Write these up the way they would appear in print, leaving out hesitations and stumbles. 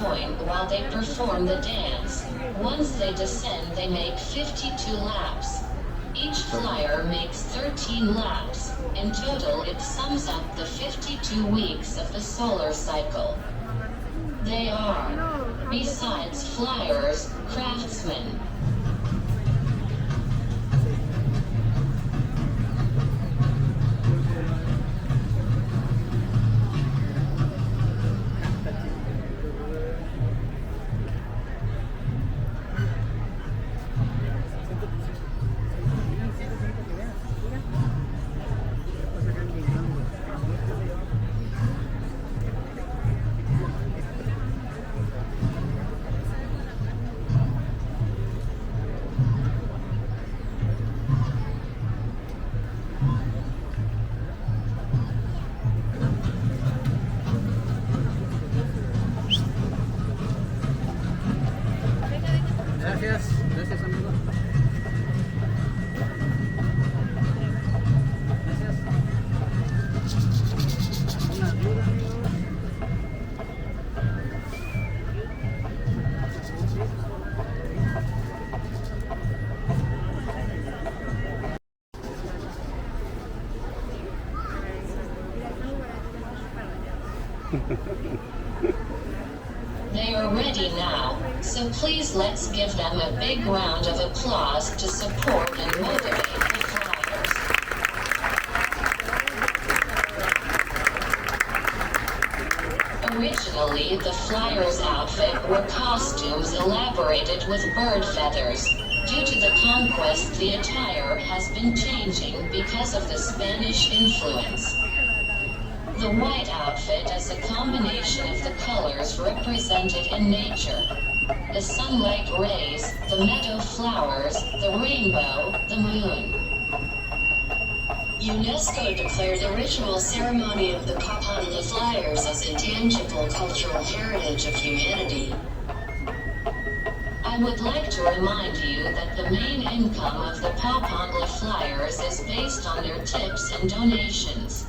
point while they perform the dance. Once they descend, they make 52 laps. Each flyer makes 13 laps. In total, it sums up the 52 weeks of the solar cycle. They are, besides flyers, craftsmen. Gracias, gracias amigo. Gracias. Una ayuda, amigo. They are ready now, so please let's give them a big round of applause to support and motivate the flyers. Originally, the flyers' outfit were costumes elaborated with bird feathers. Due to the conquest, the attire has been changing because of the Spanish influence. The white outfit is a combination of the colors represented in nature. The sunlight rays, the meadow flowers, the rainbow, the moon. UNESCO declared the ritual ceremony of the Papantla Flyers as a tangible cultural heritage of humanity. I would like to remind you that the main income of the Papantla Flyers is based on their tips and donations.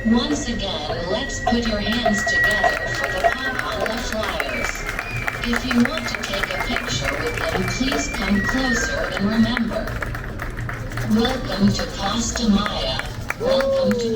Once again, let's put your hands together for the Papantla Flyers. If you want to take a picture with them, please come closer and remember. Welcome to Costa Maya. Welcome to